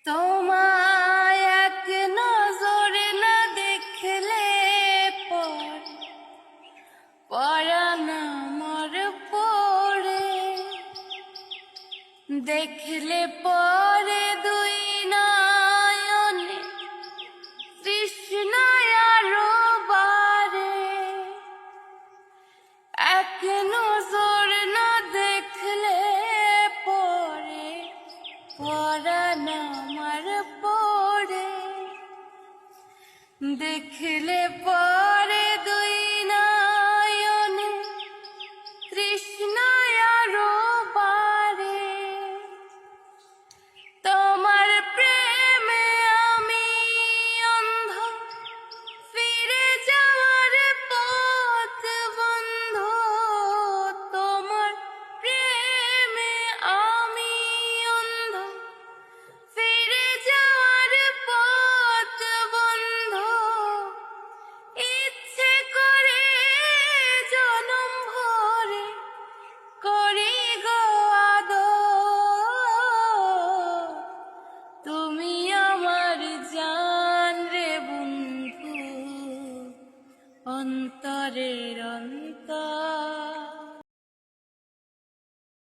তোমায় এক নজরে না দেখলে পরাণ আমার পড়ে, দেখলে পরে দুই নয়নে তৃষ্ণায় আরো বাড়ে। এক নজর না দেখলে পরে পরাণ আমার পড়ে, দেখলে পরে দুই নয়নে তৃষ্ণায় আরো বাড়ে। তোমার প্রেমে আমি অন্ধ, ফিরে যাওয়ার পথ বন্ধ। তোমার প্রেমে আমি অন্ধ, ফিরে যাওয়ার পথ বন্ধ। ইচ্ছে করে জনম ভরে করি গো আদর, তুমি আমার জান রে বন্ধু, অন্তরের অন্তর।